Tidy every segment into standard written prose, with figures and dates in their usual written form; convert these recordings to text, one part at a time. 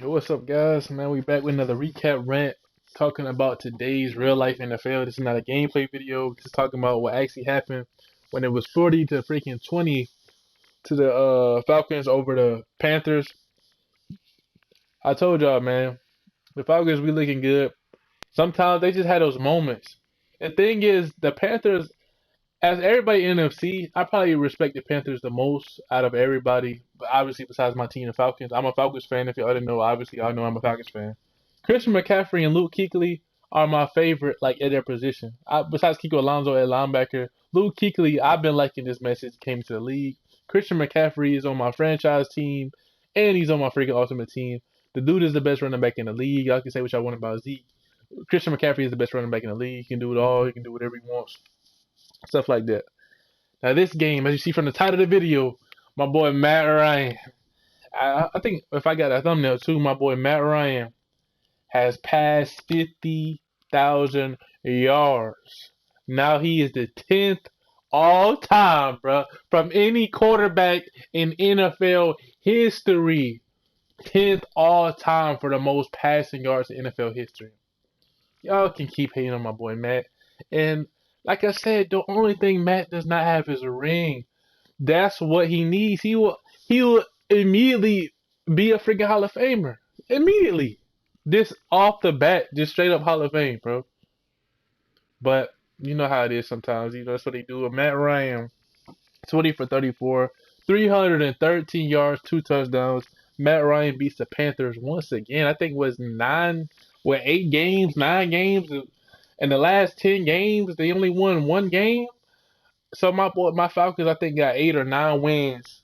Yo, what's up, guys? Man, we back with another recap rant talking about today's real life NFL. This is not a gameplay video. Just talking about what actually happened when it was 40 to freaking 20 to the Falcons over the Panthers. I told y'all, man, the Falcons we looking good. Sometimes they just had those moments. The thing is, the Panthers, as everybody in NFC, I probably respect the Panthers the most out of everybody. But obviously, besides my team, the Falcons, I'm a Falcons fan. If y'all didn't know, obviously, y'all know I'm a Falcons fan. Christian McCaffrey and Luke Kuechly are my favorite, like at their position. Besides Kiko Alonso at linebacker, Luke Kuechly, I've been liking this message came to the league. Christian McCaffrey is on my franchise team, and he's on my freaking ultimate team. The dude is the best running back in the league. Y'all can say what y'all want about Zeke. Christian McCaffrey is the best running back in the league. He can do it all. He can do whatever he wants. Stuff like that. Now this game, as you see from the title of the video, my boy Matt Ryan. I think if I got a thumbnail too, my boy Matt Ryan has passed 50,000 yards. Now he is the 10th all time, bro, from any quarterback in NFL history. 10th all time for the most passing yards in NFL history. Y'all can keep hating on my boy Matt. And like I said, the only thing Matt does not have is a ring. That's what he needs. He will immediately be a freaking Hall of Famer. Immediately. This off the bat, just straight up Hall of Fame, bro. But you know how it is sometimes. You know that's what they do. Matt Ryan, 20 for 34, 313 yards, 2 touchdowns. Matt Ryan beats the Panthers once again. I think it was 9 games. In the last 10 games, they only won one game. So my Falcons, I think, got 8 or 9 wins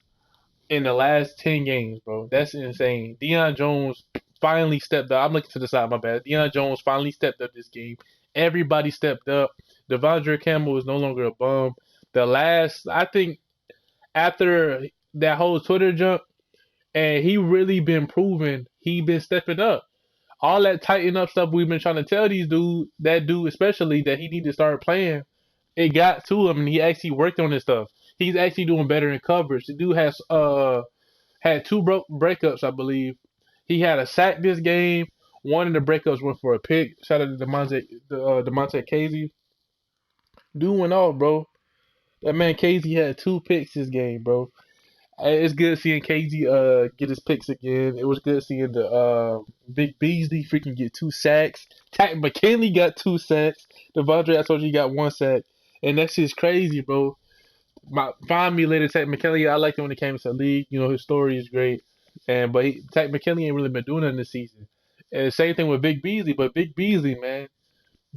in the last 10 games, bro. That's insane. Deion Jones finally stepped up. I'm looking to the side, my bad. Deion Jones finally stepped up this game. Everybody stepped up. Devondre Campbell is no longer a bum. I think, after that whole Twitter jump, and he really been proving he been stepping up. All that tighten up stuff we've been trying to tell that dude especially, that he need to start playing, it got to him, and he actually worked on this stuff. He's actually doing better in coverage. The dude has had 2 breakups, I believe. He had a sack this game. One of the breakups went for a pick. Shout out to Demonte Casey. Dude went off, bro. That man Casey had 2 picks this game, bro. It's good seeing KZ get his picks again. It was good seeing the Big Beasley freaking get 2 sacks. Takk McKinley got 2 sacks. Devondre, I told you, he got 1 sack. And that's just crazy, bro. Find me later, Takk McKinley. I liked him when he came to the league. You know, his story is great. But Takk McKinley ain't really been doing nothing this season. And same thing with Big Beasley. But Big Beasley, man,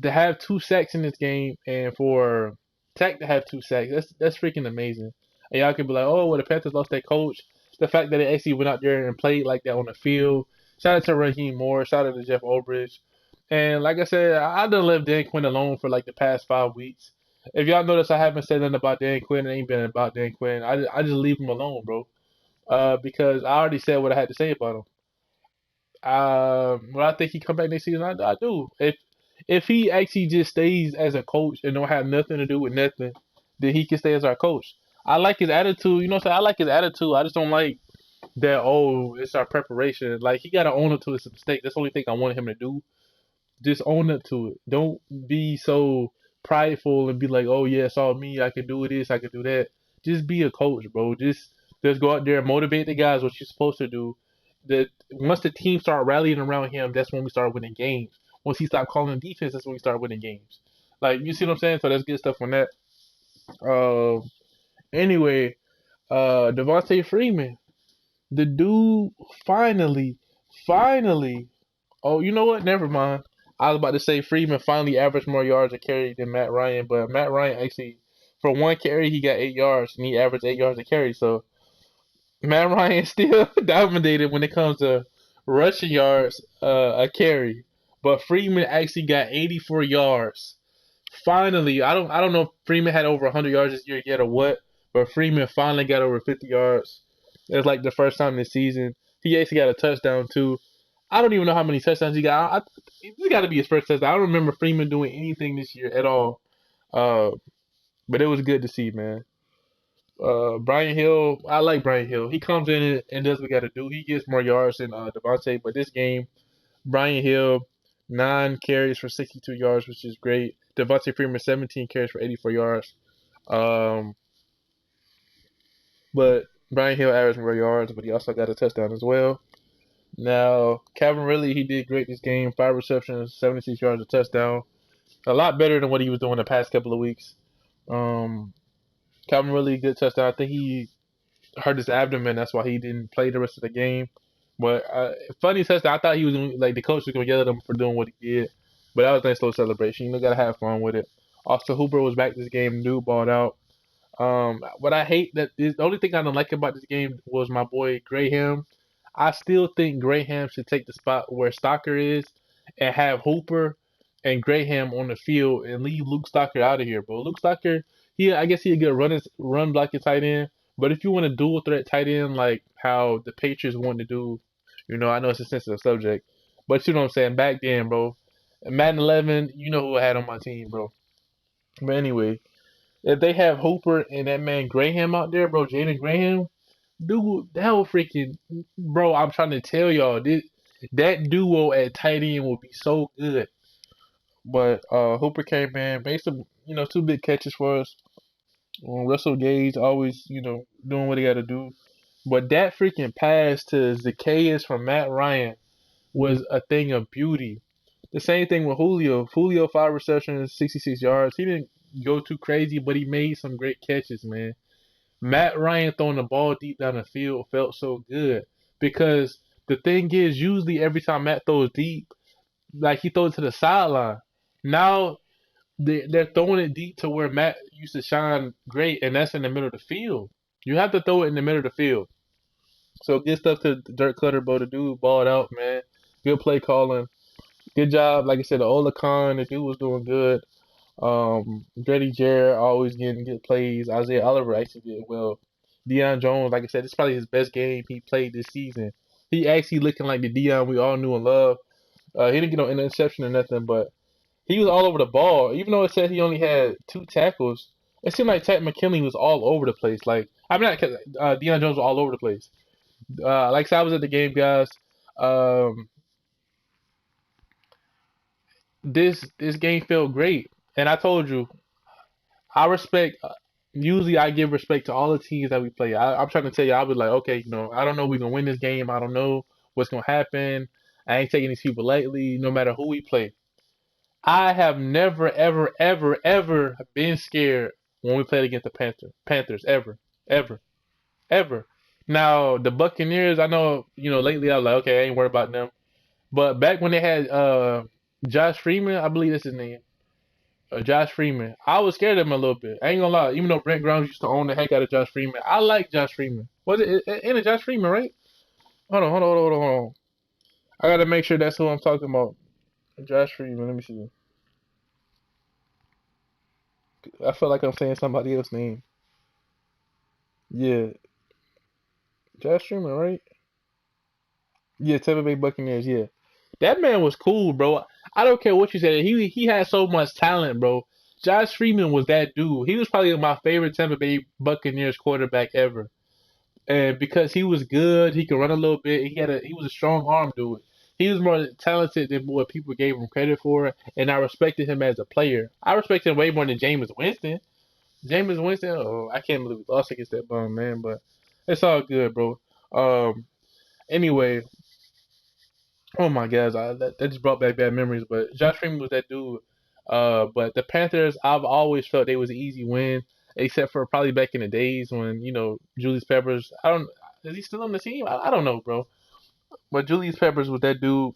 to have 2 sacks in this game, and for Takk to have 2 sacks, that's freaking amazing. And y'all can be like, oh, well, the Panthers lost their coach. The fact that they actually went out there and played like that on the field. Shout out to Raheem Moore. Shout out to Jeff Ulbrich. And like I said, I done left Dan Quinn alone for like the past 5 weeks. If y'all notice, I haven't said nothing about Dan Quinn. It ain't been about Dan Quinn. I just leave him alone, bro. Because I already said what I had to say about him. When I think he come back next season, I do. If he actually just stays as a coach and don't have nothing to do with nothing, then he can stay as our coach. I like his attitude. You know what I'm saying? I like his attitude. I just don't like that, oh, it's our preparation. Like, he got to own up to his mistake. That's the only thing I want him to do. Just own up to it. Don't be so prideful and be like, oh, yeah, it's all me. I can do this. I can do that. Just be a coach, bro. Just go out there and motivate the guys, what you're supposed to do. Once the team start rallying around him, that's when we start winning games. Once he stop calling defense, that's when we start winning games. Like, you see what I'm saying? So that's good stuff on that. Anyway, Devontae Freeman, the dude finally. Oh, you know what? Never mind. I was about to say Freeman finally averaged more yards a carry than Matt Ryan, but Matt Ryan actually, for 1 carry, he got 8 yards, and he averaged 8 yards a carry. So Matt Ryan still dominated when it comes to rushing yards a carry, but Freeman actually got 84 yards. Finally, I don't know if Freeman had over 100 yards this year yet or what, but Freeman finally got over 50 yards. It was like the first time this season. He actually got a touchdown too. I don't even know how many touchdowns he got. This got to be his first touchdown. I don't remember Freeman doing anything this year at all. But it was good to see, man. Brian Hill, I like Brian Hill. He comes in and does what he got to do. He gets more yards than Devontae, but this game, Brian Hill, 9 carries for 62 yards, which is great. Devontae Freeman, 17 carries for 84 yards. Um, but Brian Hill averaged more yards, but he also got a touchdown as well. Now, Calvin Ridley, he did great this game. 5 receptions, 76 yards, a touchdown. A lot better than what he was doing the past couple of weeks. Um, Calvin Ridley, good touchdown. I think he hurt his abdomen. That's why he didn't play the rest of the game. But funny touchdown. I thought he was like the coach was gonna yell at him for doing what he did. But that was a nice little celebration. You know, gotta have fun with it. Also, Hooper was back this game. Dude balled out. What I hate the only thing I don't like about this game was my boy Graham. I still think Graham should take the spot where Stocker is and have Hooper and Graham on the field and leave Luke Stocker out of here, bro. Luke Stocker, I guess he a good run blocking tight end. But if you want a dual threat tight end like how the Patriots want to do, I know it's a sensitive subject, but you know what I'm saying. Back then, bro, Madden 11, you know who I had on my team, bro. But anyway, if they have Hooper and that man Graham out there, bro, Jaden Graham, dude, that will freaking, bro. I'm trying to tell y'all, that duo at tight end will be so good. But Hooper came in, made some, 2 big catches for us. Russell Gage always, doing what he got to do. But that freaking pass to Zacchaeus from Matt Ryan was a thing of beauty. The same thing with Julio. Julio, 5 receptions, 66 yards. He didn't go too crazy, but he made some great catches, man. Matt Ryan throwing the ball deep down the field felt so good because the thing is, usually every time Matt throws deep, like he throws it to the sideline. Now they're throwing it deep to where Matt used to shine great, and that's in the middle of the field. You have to throw it in the middle of the field. So good stuff to Dirk Clutterbo. The dude balled out, man. Good play calling. Good job. Like I said, the Olacon, the dude was doing good. Grady Jarrett always getting good plays. Isaiah Oliver actually did well. Deion Jones, like I said, this is probably his best game he played this season. He actually looking like the Deion we all knew and loved. He didn't get no interception or nothing, but he was all over the ball. Even though it said he only had 2 tackles, it seemed like Ted McKinley was all over the place. Deion Jones was all over the place. Like I said, I was at the game, guys. Um, this game felt great, and I told you I respect. Usually, I give respect to all the teams that we play. I'm trying to tell you, I was like, okay, I don't know if we're gonna win this game. I don't know what's gonna happen. I ain't taking these people lightly, no matter who we play. I have never, ever, ever, ever been scared when we played against the Panthers, ever, ever, ever. Now the Buccaneers, I know, lately I was like, okay, I ain't worried about them. But back when they had Josh Freeman, I believe that's his name. Josh Freeman. I was scared of him a little bit. I ain't gonna lie. Even though Brent Grimes used to own the heck out of Josh Freeman, I like Josh Freeman. Was ain't it Josh Freeman, right? Hold on. I gotta make sure that's who I'm talking about. Josh Freeman. Let me see. I feel like I'm saying somebody else's name. Yeah, Josh Freeman, right? Yeah, Tampa Bay Buccaneers. Yeah, that man was cool, bro. I don't care what you said. He had so much talent, bro. Josh Freeman was that dude. He was probably my favorite Tampa Bay Buccaneers quarterback ever. And because he was good, he could run a little bit. He was a strong arm dude. He was more talented than what people gave him credit for, and I respected him as a player. I respected him way more than Jameis Winston. Jameis Winston, oh, I can't believe we lost against that bum, man. But it's all good, bro. Um, anyway, oh my gosh, that just brought back bad memories. But Josh Freeman was that dude. But the Panthers, I've always felt they was an easy win, except for probably back in the days when Julius Peppers. I don't. Is he still on the team? I don't know, bro. But Julius Peppers was that dude.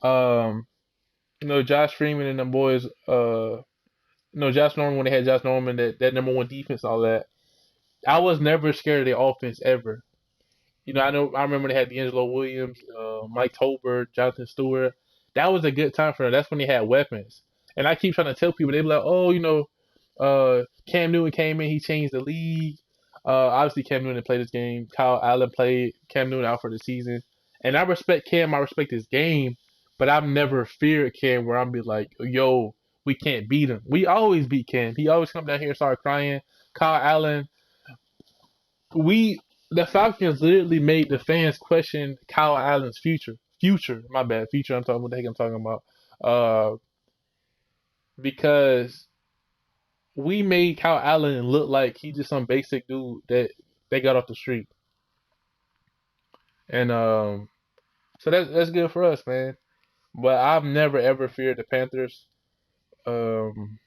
Um, Josh Freeman and them boys. Josh Norman when they had Josh Norman, that number one defense, all that. I was never scared of their offense ever. I remember they had D'Angelo Williams, Mike Tolbert, Jonathan Stewart. That was a good time for them. That's when they had weapons. And I keep trying to tell people, they be like, oh, Cam Newton came in, he changed the league. Obviously, Cam Newton played this game. Kyle Allen played. Cam Newton out for the season. And I respect Cam. I respect his game. But I've never feared Cam where I'm be like, yo, we can't beat him. We always beat Cam. He always come down here and start crying. Kyle Allen, the Falcons literally made the fans question Kyle Allen's future. Future, my bad. Future. I'm talking. What the heck I'm talking about? Because we made Kyle Allen look like he just some basic dude that they got off the street, and so that's good for us, man. But I've never ever feared the Panthers. Um,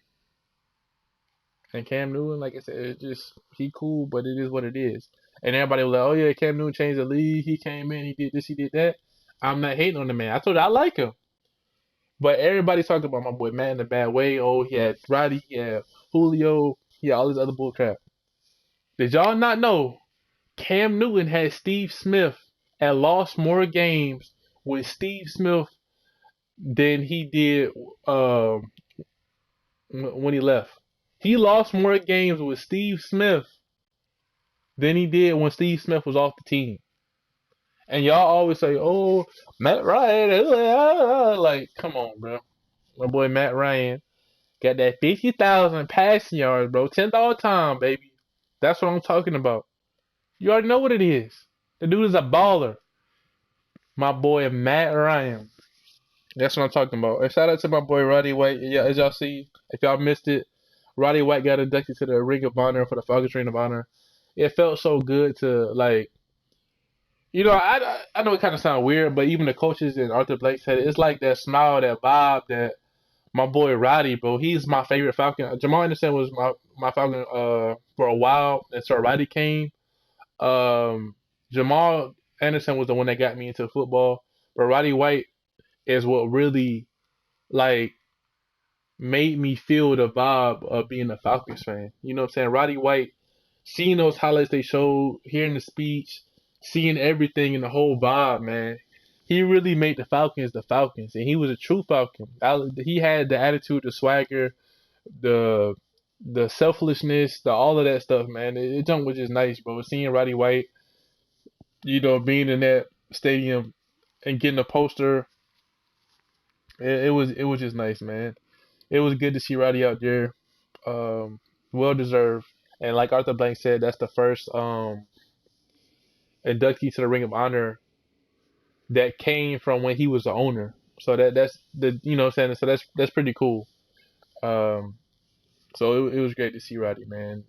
and Cam Newton, like I said, it's just he cool, but it is what it is. And everybody was like, "Oh yeah, Cam Newton changed the league. He came in, he did this, he did that." I'm not hating on the man. I told you I like him, but everybody talked about my boy Matt in a bad way. Oh, he had Roddy, he had Julio, he had all this other bull crap. Did y'all not know Cam Newton had Steve Smith and lost more games with Steve Smith than he did when he left? He lost more games with Steve Smith than he did when Steve Smith was off the team. And y'all always say, "Oh, Matt Ryan," like, come on, bro. My boy Matt Ryan got that 50,000 passing yards, bro. $10 time, baby. That's what I'm talking about. You already know what it is. The dude is a baller. My boy Matt Ryan. That's what I'm talking about. And shout out to my boy Roddy White. Yeah, as y'all see, if y'all missed it, Roddy White got inducted to the Ring of Honor for the Falcons Ring of Honor. It felt so good to like, I know it kind of sounds weird, but even the coaches and Arthur Blake said it. It's like that smile, that vibe that my boy Roddy, bro. He's my favorite Falcon. Jamal Anderson was my Falcon for a while until Roddy came. Jamal Anderson was the one that got me into football, but Roddy White is what really like made me feel the vibe of being a Falcons fan. You know what I'm saying? Roddy White, seeing those highlights they showed, hearing the speech, seeing everything in the whole vibe, man. He really made the Falcons, and he was a true Falcon. He had the attitude, the swagger, the selflessness, the all of that stuff, man. It jump was just nice, bro. Seeing Roddy White, being in that stadium and getting a poster, it was just nice, man. It was good to see Roddy out there. Well deserved. And like Arthur Blank said, that's the first inductee to the Ring of Honor that came from when he was the owner. So that's the what I'm saying. So that's pretty cool. Um, so it was great to see Roddy, man.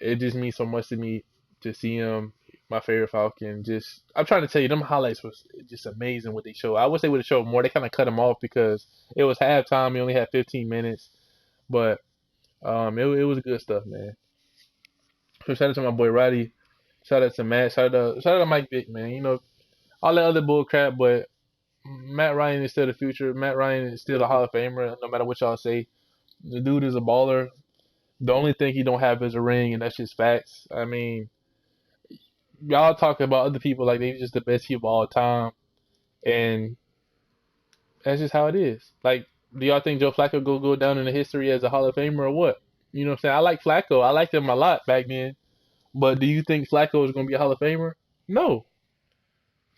It just means so much to me to see him. My favorite Falcon. Just I'm trying to tell you, them highlights was just amazing what they showed. I wish they would have showed more. They kind of cut him off because it was halftime. He only had 15 minutes, but it was good stuff, man. So shout out to my boy Roddy. Shout out to Matt. Shout out to Mike Vick, man. All that other bull crap, but Matt Ryan is still the future. Matt Ryan is still a Hall of Famer, no matter what y'all say. The dude is a baller. The only thing he don't have is a ring, and that's just facts. I mean, y'all talk about other people like they're just the best people of all time, and that's just how it is. Like, do y'all think Joe Flacco go down in the history as a Hall of Famer or what? You know what I'm saying? I like Flacco. I liked him a lot back then. But do you think Flacco is going to be a Hall of Famer? No.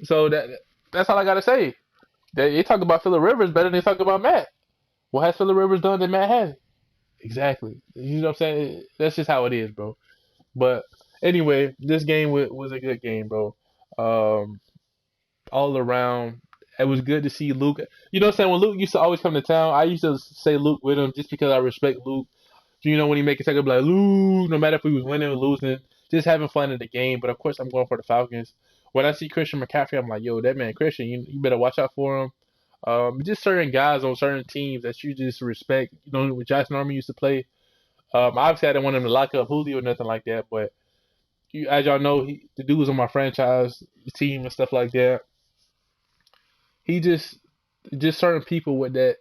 So that's all I got to say. They talk about Phillip Rivers better than they talk about Matt. What has Phillip Rivers done that Matt hasn't? Exactly. You know what I'm saying? That's just how it is, bro. But anyway, this game was a good game, bro. Um, all around, it was good to see Luke. You know what I'm saying? When Luke used to always come to town, I used to say Luke with him just because I respect Luke. When he make a second, like Luke, no matter if he was winning or losing, just having fun in the game. But of course, I'm going for the Falcons. When I see Christian McCaffrey, I'm like, yo, that man Christian, you better watch out for him. Just certain guys on certain teams that you just respect. When Josh Norman used to play, obviously I didn't want him to lock up Julio or nothing like that. But as y'all know, the dude was on my franchise team and stuff like that. He just certain people with that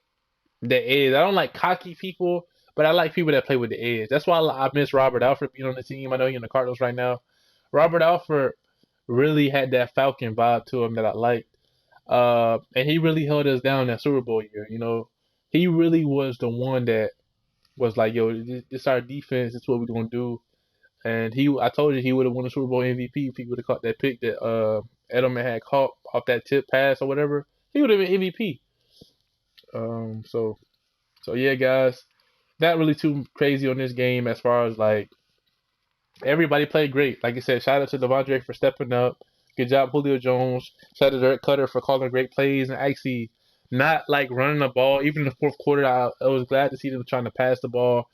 edge. I don't like cocky people, but I like people that play with the edge. That's why I miss Robert Alford being on the team. I know he's in the Cardinals right now. Robert Alford really had that Falcon vibe to him that I liked. And he really held us down that Super Bowl year. He really was the one that was like, yo, this is our defense. This is what we're gonna do. And I told you he would have won the Super Bowl MVP if he would have caught that pick that Edelman had caught off that tip pass or whatever. He would have been MVP. So yeah, guys, not really too crazy on this game as far as like Everybody played great. Like I said, shout out to Devondre for stepping up. Good job, Julio Jones. Shout out to Dirk Cutter for calling great plays and actually not like running the ball. Even in the fourth quarter, I was glad to see them trying to pass the ball.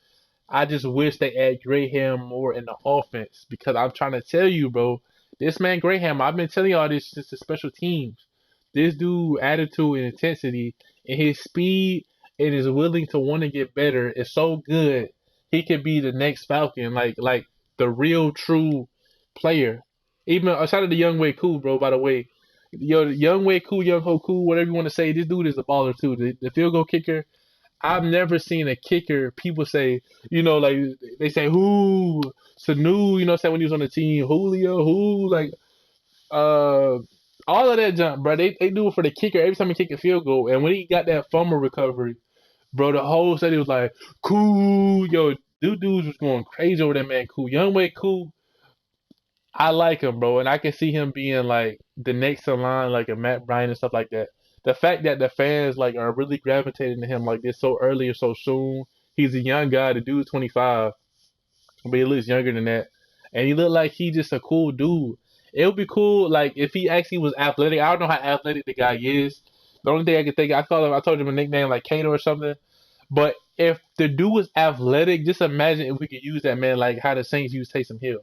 I just wish they add Graham more in the offense because I'm trying to tell you, bro, this man Graham, I've been telling y'all this since the special teams. This dude attitude and intensity and his speed and is willing to want to get better is so good. He could be the next Falcon, like the real true player. Even outside of the Young Way Cool, bro. By the way, yo, Young Way Cool, Young Ho Cool, whatever you want to say. This dude is a baller too. The field goal kicker. I've never seen a kicker. People say, like they say who Sanu, say when he was on the team, Julio, who like uh all of that jump, bro. They do it for the kicker every time he kick a field goal. And when he got that fumble recovery, bro, the whole city was like, cool, yo, dudes was going crazy over that man, cool. Young way, cool. I like him, bro, and I can see him being like the next in line, like a Matt Bryan and stuff like that. The fact that the fans like are really gravitating to him like this so early or so soon. He's a young guy. The dude's 25, but he looks younger than that, and he looked like he just a cool dude. It would be cool like if he actually was athletic. I don't know how athletic the guy is. The only thing I could think, I told him a nickname like Kato or something. But if the dude was athletic, just imagine if we could use that man like how the Saints use Taysom Hill.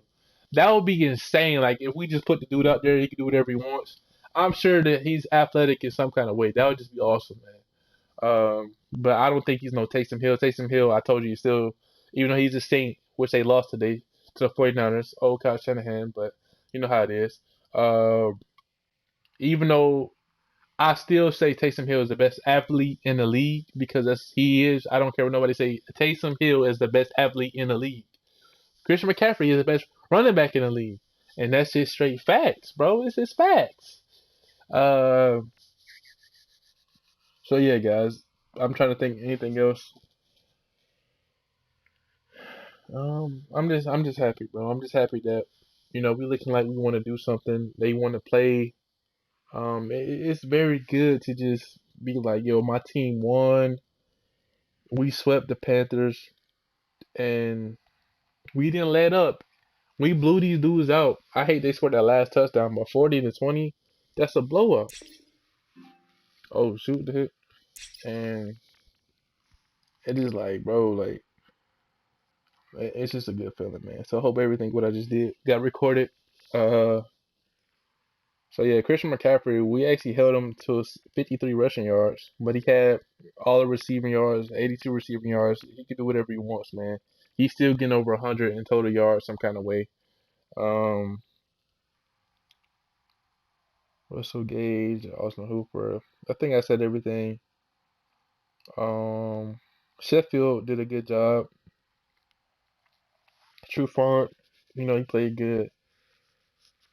That would be insane. Like if we just put the dude out there, he can do whatever he wants. I'm sure that he's athletic in some kind of way. That would just be awesome, man. But I don't think he's no Taysom Hill. Taysom Hill, I told you, he's still, even though he's a Saint, which they lost today to the 49ers, old Kyle Shanahan, but you know how it is. Uh, Even though I still say Taysom Hill is the best athlete in the league because he is. I don't care what nobody say. Taysom Hill is the best athlete in the league. Christian McCaffrey is the best running back in the league, and that's just straight facts, bro. It's just facts. Uh, so yeah, guys, I'm trying to think anything else. I'm just happy, bro. I'm just happy that we looking like we want to do something. They want to play. It's very good to just be like, yo, my team won. We swept the Panthers, and we didn't let up. We blew these dudes out. I hate they scored that last touchdown, but 40-20, that's a blow up. Oh, shoot the hit. And it is like, bro, like, it's just a good feeling, man. So I hope everything what I just did got recorded. Uh, so yeah, Christian McCaffrey, we actually held him to 53 rushing yards, but he had all the receiving yards, 82 receiving yards. He can do whatever he wants, man. He's still getting over 100 in total yards some kind of way. Um, Russell Gage, Austin Hooper. I think I said everything. Um, Sheffield did a good job. True Font, he played good.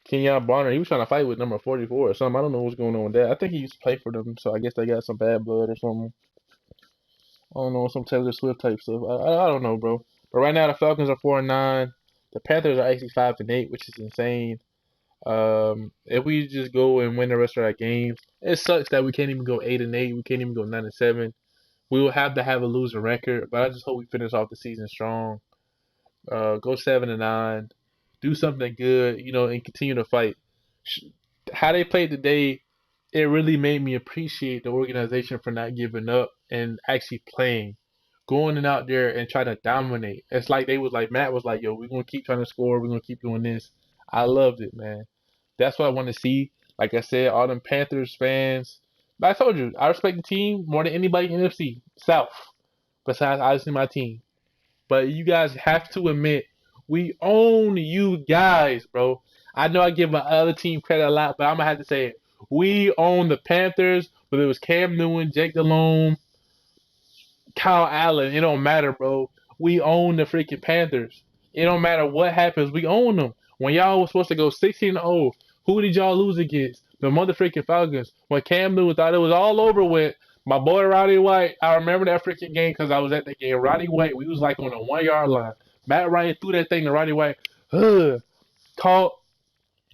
Kenyon Bonner, he was trying to fight with number 44 or something. I don't know what's going on with that. I think he used to play for them, so I guess they got some bad blood or something. I don't know, some Taylor Swift type stuff. I don't know, bro. But right now the Falcons are 4-9. The Panthers are actually 5-8, which is insane. If we just go and win the rest of our games, it sucks that we can't even go 8-8. We can't even go 9-7. We will have to have a losing record, but I just hope we finish off the season strong. Go 7-9, do something good, and continue to fight. How they played today, it really made me appreciate the organization for not giving up and actually playing, going out there and trying to dominate. It's like they was like Matt was like, "Yo, we're gonna keep trying to score. We're gonna keep doing this." I loved it, man. That's what I want to see. Like I said, all them Panthers fans. But I told you, I respect the team more than anybody in NFC South. Besides, obviously, my team. But you guys have to admit, we own you guys, bro. I know I give my other team credit a lot, but I'm going to have to say it. We own the Panthers, whether it was Cam Newton, Jake Delhomme, Kyle Allen. It don't matter, bro. We own the freaking Panthers. It don't matter what happens. We own them. When y'all was supposed to go 16-0, who did y'all lose against? The motherfucking Falcons. When Cam Newton thought it was all over with, my boy Roddy White, I remember that freaking game because I was at the game. Roddy White, we was like on the 1 yard line. Matt Ryan threw that thing to Roddy White. Caught,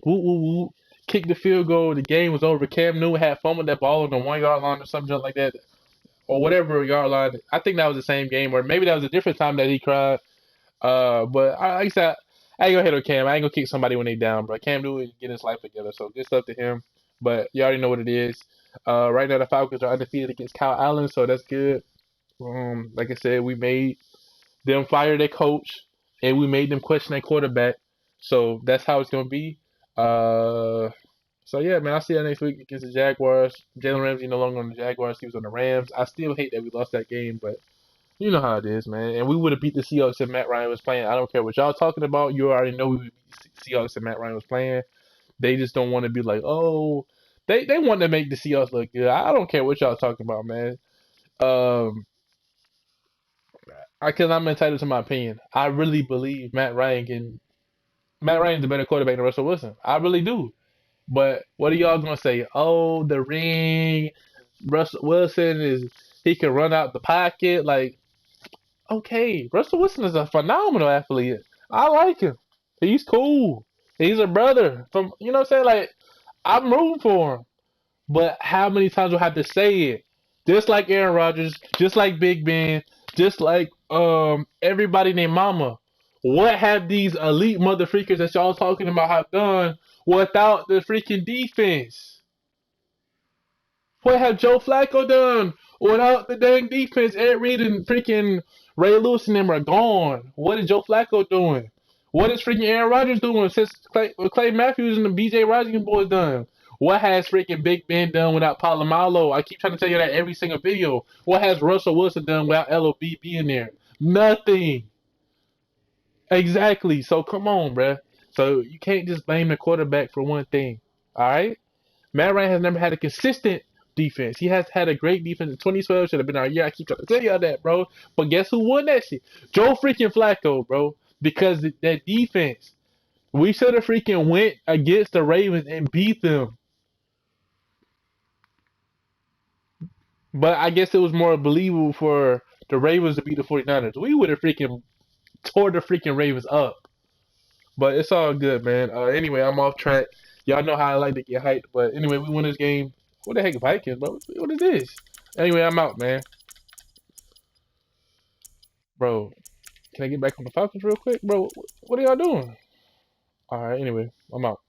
woo, woo, woo, kicked the field goal. The game was over. Cam Newton had fun with that ball on the 1 yard line or something like that. Or whatever yard line. I think that was the same game, or maybe that was a different time that he cried. But like I said, I ain't gonna hit on Cam. I ain't gonna kick somebody when they down, bro. Cam do it, get his life together. So good stuff to him. But you already know what it is. Right now the Falcons are undefeated against Kyle Allen, so that's good. Like I said, we made them fire their coach, and we made them question their quarterback. So that's how it's gonna be. Uh, so yeah, man, I'll see you next week against the Jaguars. Jalen Ramsey no longer on the Jaguars; he was on the Rams. I still hate that we lost that game, but you know how it is, man. And we would have beat the Seahawks if Matt Ryan was playing. I don't care what y'all talking about. You already know we would beat the Seahawks if Matt Ryan was playing. They just don't want to be like, oh, they want to make the Seahawks look good. I don't care what y'all talking about, man. Um, because I'm entitled to my opinion. I really believe Matt Ryan's the better quarterback than Russell Wilson. I really do. But what are y'all gonna say? Oh, the ring. Russell Wilson is he can run out the pocket. Like, okay, Russell Wilson is a phenomenal athlete. I like him. He's cool. He's a brother from you know what I'm saying? Like, I'm rooting for him. But how many times do I have to say it? Just like Aaron Rodgers, just like Big Ben, just like everybody named Mama. What have these elite mother freakers that y'all talking about have done without the freaking defense? What have Joe Flacco done without the dang defense? Ed Reed and freaking Ray Lewis and them are gone. What is Joe Flacco doing? What is freaking Aaron Rodgers doing since Clay Matthews and the BJ Rising boys done? What has freaking Big Ben done without Palomalo? I keep trying to tell you that every single video. What has Russell Wilson done without LOB being there? Nothing. Exactly. So come on, bruh. So you can't just blame the quarterback for one thing. All right? Matt Ryan has never had a consistent defense. He has had a great defense in 2012. Should have been our year. I keep trying to tell y'all that, bro. But guess who won that shit? Joe freaking Flacco, bro. Because that defense. We should have freaking went against the Ravens and beat them. But I guess it was more believable for the Ravens to beat the 49ers. We would have freaking tore the freaking Ravens up. But it's all good, man. Anyway, I'm off track. Y'all know how I like to get hyped. But anyway, we won this game. What the heck, Vikings, bro? What is this? Anyway, I'm out, man. Bro, can I get back on the Falcons real quick? Bro, what are y'all doing? All right, anyway, I'm out.